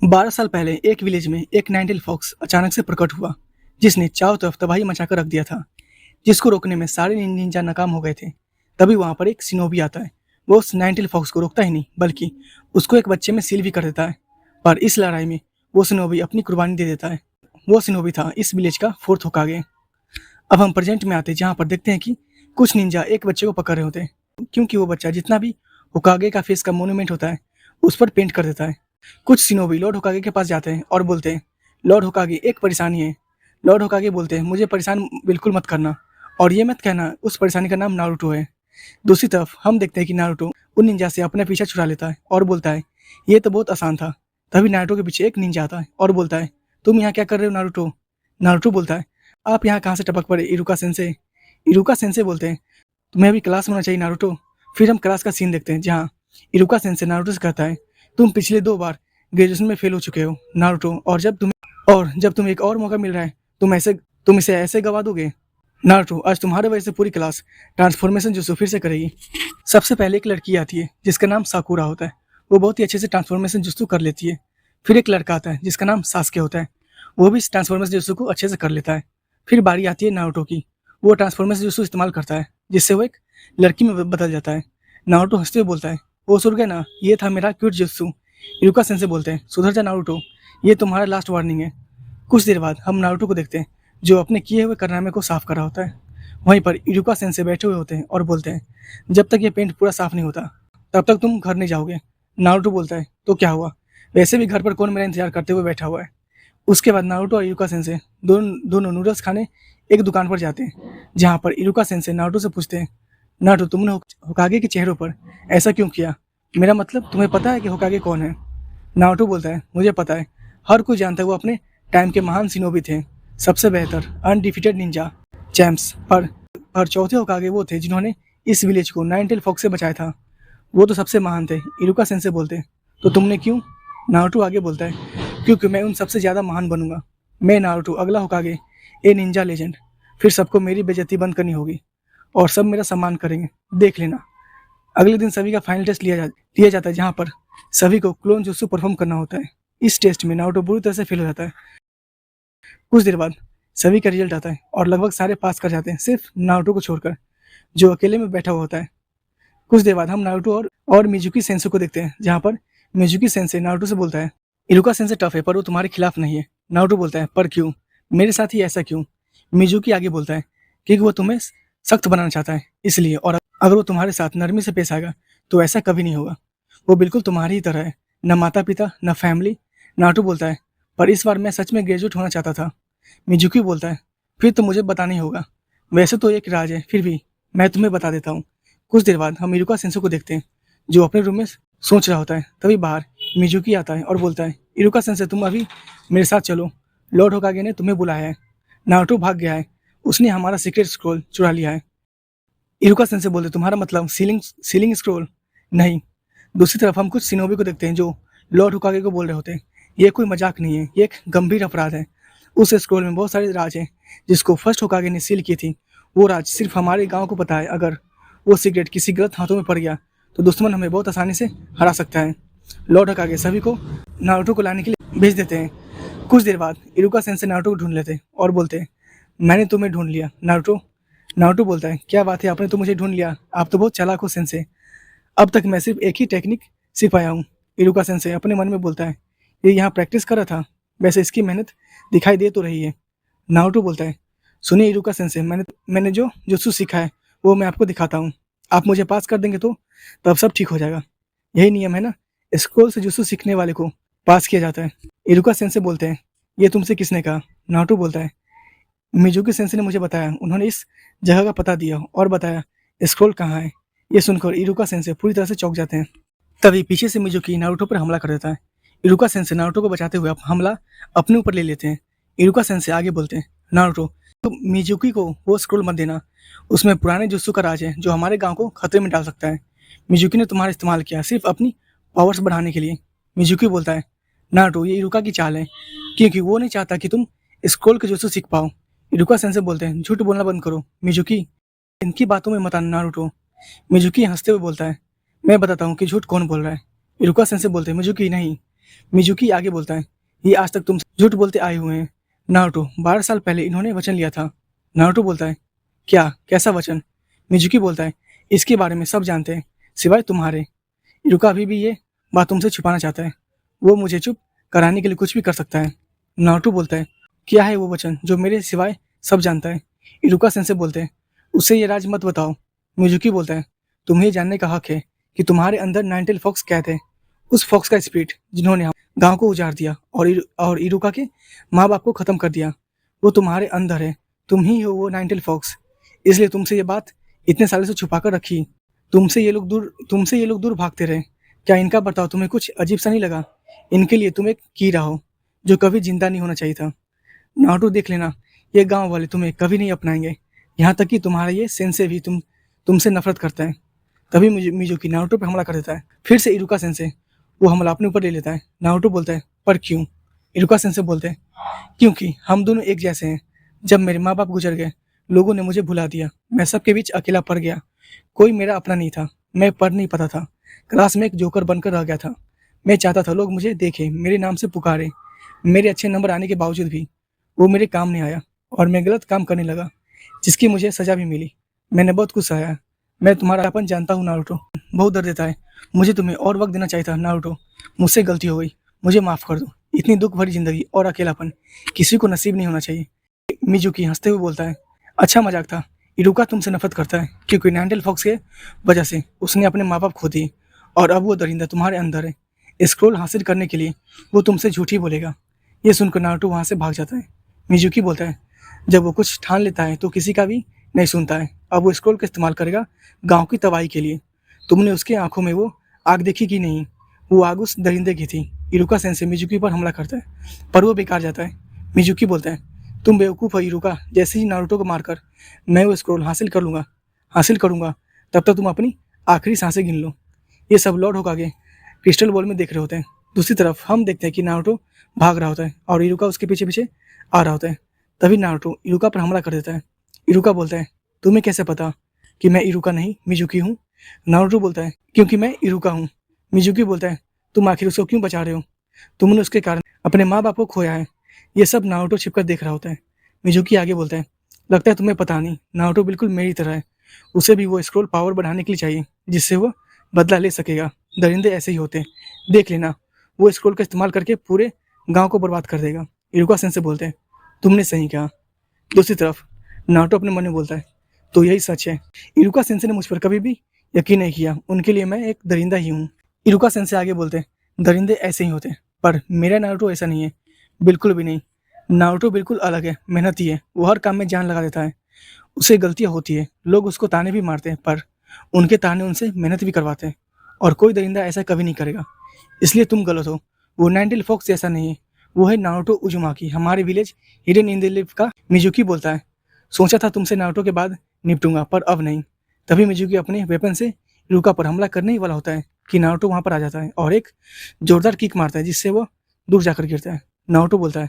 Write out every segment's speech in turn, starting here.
12 साल पहले एक विलेज में एक नाइनटेल फॉक्स अचानक से प्रकट हुआ, जिसने चारों तरफ तबाही मचाकर रख दिया था। जिसको रोकने में सारे निंजा नाकाम हो गए थे। तभी वहां पर एक सिनोबी आता है। वो उस नाइनटेल फॉक्स को रोकता ही नहीं, बल्कि उसको एक बच्चे में सील भी कर देता है। पर इस लड़ाई में वो सिनोबी अपनी कुर्बानी दे देता है। वो सिनोबी था इस विलेज का फोर्थ होकागे। अब हम प्रेजेंट में आते हैं, जहाँ पर देखते हैं कि कुछ निंजा एक बच्चे को पकड़ रहे होते हैं, क्योंकि वो बच्चा जितना भी होकागे का फेस का मोन्यूमेंट होता है उस पर पेंट कर देता है। कुछ सिनोबी लॉर्ड होकागे के पास जाते हैं और बोलते हैं, लॉर्ड होकागे एक परेशानी है। लॉर्ड होकागे बोलते हैं, मुझे परेशान बिल्कुल मत करना, और ये मत कहना उस परेशानी का नाम नारुतो है। दूसरी तरफ हम देखते हैं कि नारुतो उन निंजा से अपना पीछा छुड़ा लेता है और बोलता है, ये तो बहुत आसान था। तभी नारुतो के पीछे एक निंजा आता है और बोलता है, तुम यहाँ क्या कर रहे हो नारुतो? नारुतो बोलता है, आप यहाँ कहाँ से टपक पड़े इरुका सेंसे? इरुका सेंसे बोलते हैं, तुम्हें अभी क्लास में होना चाहिए नारुतो। फिर हम क्लास का सीन देखते हैं, जहाँ इरुका सेंसे नारुतो से कहता है, तुम पिछले 2 बार ग्रेजुएशन में फेल हो चुके हो नारुतो, और जब तुम्हें एक और मौका मिल रहा है तुम इसे ऐसे गवा दोगे? नारुतो, आज तुम्हारे वजह से पूरी क्लास ट्रांसफॉर्मेशन जुत्सु फिर से करेगी। सबसे पहले एक लड़की आती है जिसका नाम साकुरा होता है। वो बहुत ही अच्छे से ट्रांसफॉर्मेशन जुत्सु कर लेती है। फिर एक लड़का आता है जिसका नाम सास्के होता है। वो भी ट्रांसफॉर्मेशन जुत्सु को अच्छे से कर लेता है। फिर बारी आती है नारुतो की। वो ट्रांसफॉर्मेशन जुत्सु इस्तेमाल करता है, जिससे वो एक लड़की में बदल जाता है। नारुतो हंसते हुए बोलता है, वो सुन गए ना, ये था मेरा क्यूट जुत्सु। इरुका सेंसे बोलते हैं, सुधर जा नारुतो, ये तुम्हारा लास्ट वार्निंग है। कुछ देर बाद हम नारुतो को देखते हैं, जो अपने किए हुए कारनामे को साफ कर रहा होता है। वहीं पर इरुका सेंसे बैठे हुए होते हैं और बोलते हैं, जब तक ये पेंट पूरा साफ नहीं होता तब तक तुम घर नहीं जाओगे। नारुतो बोलता है, तो क्या हुआ? वैसे भी घर पर कौन मेरा इंतजार करते हुए बैठा हुआ है। उसके बाद नारुतो और इरुका सेंसे दोनों नूडल्स खाने एक दुकान पर जाते हैं, जहाँ पर इरुका सेंसे नारुतो से पूछते हैं, नारुतो, तुमने होकागे के चेहरों पर ऐसा क्यों किया? मेरा मतलब, तुम्हें पता है कि होकागे कौन है? नारुतो बोलता है, मुझे पता है, हर कोई जानता है, वो अपने टाइम के महान सिनोबी थे, सबसे बेहतर अनडिफिटेड निंजा चैंप्स। पर चौथे होकागे वो थे जिन्होंने इस विलेज को नाइनटेल फॉक्स से बचाया था। वो तो सबसे महान थे। इरुका सेंसे बोलते हैं, तो तुमने क्यों? नारुतो आगे बोलता है, क्योंकि मैं उन सबसे ज़्यादा महान बनूंगा। मैं नारुतो, अगला होकागे, ए निंजा लेजेंड। फिर सबको मेरी बेइज्जती बंद करनी होगी और सब मेरा सम्मान करेंगे, देख लेना। अगले दिन सभी का फाइनल टेस्ट लिया जाता है, जहाँ पर सभी को क्लोन जुत्सु परफॉर्म करना होता है। इस टेस्ट में नारुतो बुरी तरह से फेल हो जाता है। कुछ देर बाद सभी का रिजल्ट आता है और लगभग सारे पास कर जाते हैं, सिर्फ नारुतो को छोड़कर, जो अकेले में बैठा हुआ होता है। कुछ देर बाद हम नारुतो और मिजुकी सेंसे को देखते हैं, जहाँ पर मिजुकी सेंसे नारुतो से बोलता है, इरुका सेंसे टफ है पर वो तुम्हारे खिलाफ नहीं है। नारुतो बोलता है, पर क्यों? मेरे साथ ही ऐसा क्यों? मिजुकी आगे बोलता है, क्योंकि वो तुम्हें सख्त बनाना चाहता है, इसलिए। और अगर वो तुम्हारे साथ नरमी से पेश आएगा तो ऐसा कभी नहीं होगा। वो बिल्कुल तुम्हारी ही तरह है, न माता पिता न फैमिली। नारुतो बोलता है, पर इस बार मैं सच में ग्रेजुएट होना चाहता था। मिजुकी बोलता है, फिर तो मुझे बताना ही होगा। वैसे तो एक राज है, फिर भी मैं तुम्हें बता देता हूँ। कुछ देर बाद हम इरुका सेंसे को देखते हैं, जो अपने रूम में सोच रहा होता है। तभी बाहर मिजुकी आता है और बोलता है, इरुका सेंसे, तुम अभी मेरे साथ चलो, लॉर्ड होकागे ने तुम्हें बुलाया है। नारुतो भाग गया है, उसने हमारा सीक्रेट स्क्रॉल चुरा लिया है। इरुका सेंसे बोलते, तुम्हारा मतलब सीलिंग स्क्रॉल? नहीं। दूसरी तरफ हम कुछ सिनोबी को देखते हैं, जो लॉर्ड होकागे को बोल रहे होते हैं, ये कोई मजाक नहीं है, ये एक गंभीर अपराध है। उस स्क्रॉल में बहुत सारे राज हैं जिसको फर्स्ट होकागे ने सील की थी। वो राज सिर्फ हमारे गांव को पता है। अगर वो सिगरेट किसी गलत हाथों में पड़ गया तो दुश्मन हमें बहुत आसानी से हरा सकता है। लॉर्ड होकागे सभी को नारुतो को लाने के लिए भेज देते हैं। कुछ देर बाद इरुका सेंसे नारुतो को ढूंढ लेते हैं और बोलते हैं, मैंने तुम्हें ढूंढ लिया नारुतो। नारुतो बोलता है, क्या बात है, आपने तो मुझे ढूंढ लिया, आप तो बहुत चालाक हो सेंसे। अब तक मैं सिर्फ एक ही टेक्निक सीख पाया हूँ। इरुका सेंसे अपने मन में बोलता है, ये यहाँ प्रैक्टिस कर रहा था, वैसे इसकी मेहनत दिखाई दे तो रही है। नारुतो बोलता है, सुनिए इरुका सेंसे, मैंने जो जुत्सु सीखा है वो मैं आपको दिखाता हूँ। आप मुझे पास कर देंगे तो तब सब ठीक हो जाएगा। यही नियम है ना, स्कूल से जुत्सु सीखने वाले को पास किया जाता है। इरुका सेंसे बोलते हैं, ये तुमसे किसने कहा? नारुतो बोलता है, मिजुकी सेंसे ने मुझे बताया, उन्होंने इस जगह का पता दिया और बताया स्क्रॉल कहाँ है। ये सुनकर इरुका सेंसे पूरी तरह से चौंक जाते हैं। तभी पीछे से मिजुकी नारुतो पर हमला कर देता है। इरुका सेंसे नारुतो को बचाते हुए हमला अपने ऊपर ले लेते हैं। इरुका सेंसे आगे बोलते हैं, नारुतो, तो मिजुकी को वो स्क्रॉल मत देना, उसमें पुराने जुत्सु का राज है जो हमारे गांव को खतरे में डाल सकता है। मिजुकी ने तुम्हारा इस्तेमाल किया सिर्फ अपनी पावर्स बढ़ाने के लिए। मिजुकी बोलता है, नारुतो, ये इरुका की चाल है, क्योंकि वो नहीं चाहता कि तुम स्क्रॉल के जुत्सु सीख पाओ। इरुका सेंसे बोलते हैं, झूठ बोलना बंद करो मिजुकी, इनकी बातों में मत आना नारुतो। मिजुकी हंसते हुए बोलता है, मैं बताता हूँ कि झूठ कौन बोल रहा है। इरुका सेंसे बोलते हैं, मिजुकी नहीं, मिजुकी आगे बोलता है, ये आज तक तुम झूठ बोलते आए हुए हैं। नारुतो, 12 साल पहले इन्होंने वचन लिया था। नारुतो बोलता है, क्या, कैसा वचन? मिजुकी बोलता है, इसके बारे में सब जानते हैं सिवाय तुम्हारे। इरुका अभी भी ये बात तुमसे छुपाना चाहता है। वो मुझे चुप कराने के लिए कुछ भी कर सकता है। नारुतो बोलता है, क्या है वो वचन जो मेरे सिवाय सब जानता है? इरुका सेंसे बोलते हैं, उससे ये राज मत बताओ। मिजुकी बोलता है, तुम्हें जानने का हक है कि तुम्हारे अंदर नाइनटेल फॉक्स क्या थे। उस फॉक्स का स्पिरिट जिन्होंने गांव को उजाड़ दिया और इरुका के माँ बाप को खत्म कर दिया, वो तुम्हारे अंदर है। तुम ही हो वो नाइनटेल फॉक्स। इसलिए तुमसे ये बात इतने सालों से छुपा कर रखी। तुमसे ये लोग दूर भागते रहे। क्या इनका बर्ताव तुम्हें कुछ अजीब सा नहीं लगा? इनके लिए तुम एक कीड़ा हो जो कभी जिंदा नहीं होना चाहिए था। नारुतो, देख लेना, ये गांव वाले तुम्हें कभी नहीं अपनाएंगे। यहाँ तक कि तुम्हारा ये सेंसे भी तुमसे नफरत करता है। तभी मिजुकी नारुतो पे हमला कर देता है। फिर से इरुका सेंसे वो हमला अपने ऊपर ले लेता है। नारुतो बोलता है, पर क्यों? इरुका सेंसे बोलते हैं, क्योंकि हम दोनों एक जैसे हैं। जब मेरे माँ बाप गुजर गए, लोगों ने मुझे भुला दिया। मैं सबके बीच अकेला पड़ गया। कोई मेरा अपना नहीं था। मैं पढ़ नहीं पाता था। क्लास में एक जोकर बनकर रह गया था। मैं चाहता था लोग मुझे देखें, मेरे नाम से पुकारे। मेरे अच्छे नंबर आने के बावजूद भी वो मेरे काम नहीं आया और मैं गलत काम करने लगा, जिसकी मुझे सजा भी मिली। मैंने बहुत कुछ सहा। मैं तुम्हारा अपन जानता हूँ नारुतो। बहुत दर्द देता है। मुझे तुम्हें और वक्त देना चाहिए था नारुतो। मुझसे गलती हो गई। मुझे माफ कर दो। इतनी दुख भरी जिंदगी और अकेलापन किसी को नसीब नहीं होना चाहिए। मिजुकी हंसते हुए बोलता है, अच्छा मजाक था। इरुका तुमसे नफरत करता है क्योंकि नाइनटेल फॉक्स के वजह से उसने अपने माँ बाप खो दिए और अब वो दरिंदा तुम्हारे अंदर है। स्क्रोल हासिल करने के लिए वो तुमसे झूठ ही बोलेगा। ये सुनकर नारुतो वहां से भाग जाता है। मिजुकी बोलता है, जब वो कुछ ठान लेता है तो किसी का भी नहीं सुनता है। अब वो स्क्रोल का इस्तेमाल करेगा गांव की तबाही के लिए। तुमने उसके आंखों में वो आग देखी कि नहीं? वो आग उस दरिंदे की थी। इरुका सेंसे मिजुकी पर हमला करता है, पर वो बेकार जाता है। मिजुकी बोलता है, तुम बेवकूफ़ हो इरुका। जैसे ही नारुतो को मारकर मैं वो स्क्रोल हासिल करूंगा, तब तक तुम अपनी आखिरी सांसें गिन लो। ये सब लॉर्ड होकागे क्रिस्टल बॉल में देख रहे होते हैं। दूसरी तरफ हम देखते हैं कि नारुतो भाग रहा होता है और इरुका उसके पीछे पीछे आ रहा होता है। तभी नारुतो इरुका पर हमला कर देता है। इरुका बोलता है, तुम्हें कैसे पता कि मैं इरुका नहीं मिजुकी हूँ? नारुतो बोलता है, क्योंकि मैं इरुका हूँ। मिजुकी बोलता है, तुम आखिर उसको क्यों बचा रहे हो? तुमने उसके कारण अपने माँ बाप को खोया है। ये सब नारुतो छिपकर देख रहा होता है। मिजुकी आगे बोलता है, लगता है तुम्हें पता नहीं, नारुतो बिल्कुल मेरी तरह है। उसे भी वो स्क्रोल पावर बढ़ाने के लिए चाहिए जिससे वो बदला ले सकेगा। दरिंदे ऐसे ही होते हैं, देख लेना, वो स्क्रोल का इस्तेमाल करके पूरे गांव को बर्बाद कर देगा। इरुका सेन से बोलते हैं, तुमने सही कहा। दूसरी तरफ नारुतो अपने मन में बोलता है, तो यही सच है। इरुका सेंसे ने मुझ पर कभी भी यकीन नहीं किया। उनके लिए मैं एक दरिंदा ही हूँ। इरुका सेंसे आगे बोलते हैं, दरिंदे ऐसे ही होते हैं, पर मेरा नारुतो ऐसा नहीं है, बिल्कुल भी नहीं। नारुतो बिल्कुल अलग है, मेहनती है। वो हर काम में जान लगा देता है। उससे गलतियां होती है, लोग उसको ताने भी मारते हैं, पर उनके ताने उनसे मेहनत भी करवाते हैं। और कोई दरिंदा ऐसा कभी नहीं करेगा। इसलिए तुम गलत हो। वो नाइनटेल फॉक्स जैसा नहीं है, वो है नारुतो उजुमाकी, हमारे विलेज हिडन इन द लिफ का। मिजुकी बोलता है, सोचा था तुमसे नारुतो के बाद निपटूंगा, पर अब नहीं। तभी मिजुकी अपने वेपन से इरुका पर हमला करने ही वाला होता है कि नारुतो वहां पर आ जाता है और एक जोरदार किक मारता है जिससे वो दूर जाकर गिरता है। नारुतो बोलता है,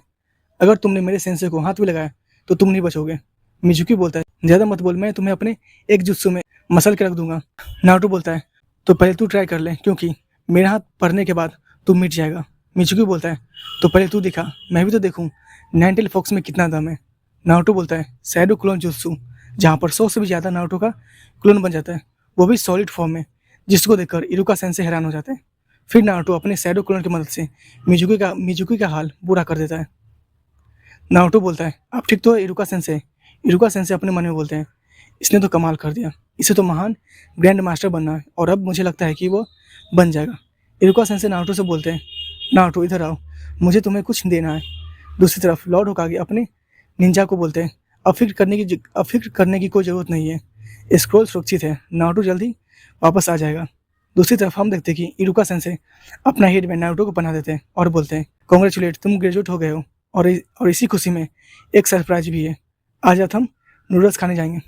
अगर तुमने मेरे सेंसे को हाथ भी लगाया तो तुम नहीं बचोगे। मिजुकी बोलता है, ज्यादा मत बोल, मैं तुम्हें अपने एक जुत्सु में मसल के रख दूंगा। नारुतो बोलता है, तो पहले तू ट्राई कर ले, क्योंकि मेरा हाथ पड़ने के बाद तू मिट जाएगा। मिजुकी बोलता है, तो पहले तू दिखा, मैं भी तो देखूं नाइनटेल फॉक्स में कितना दम है। नारुतो बोलता है, शैडो क्लोन जुत्सु, जहाँ पर 100 से भी ज्यादा नारुतो का क्लोन बन जाता है, वो भी सॉलिड फॉर्म में, जिसको देखकर इरुका सेंसे हैरान हो जाते हैं। फिर नारुतो अपने शैडो क्लोन की मदद से मिजुकी का हाल बुरा कर देता है। नारुतो बोलता है, आप ठीक तो है इरुका सेंसे? इरुका सेंसे अपने मन में बोलते हैं, इसने तो कमाल कर दिया, इसे तो महान ग्रैंड मास्टर बनना है और अब मुझे लगता है कि वो बन जाएगा। इरुका सेंसे नारुतो से बोलते हैं, नारुतो इधर आओ, मुझे तुम्हें कुछ देना है। दूसरी तरफ लॉर्ड होकागे अपने निंजा को बोलते हैं, अब फिक्र करने की कोई ज़रूरत नहीं है, स्क्रोल सुरक्षित है, नारुतो जल्दी वापस आ जाएगा। दूसरी तरफ हम देखते हैं कि इरुका सेंसे अपना हेड में नारुतो को पहना देते हैं और बोलते हैं, कॉन्ग्रेचुलेट, तुम ग्रेजुएट हो गए हो और इसी खुशी में एक सरप्राइज भी है। आज रात हम नूडल्स खाने जाएंगे।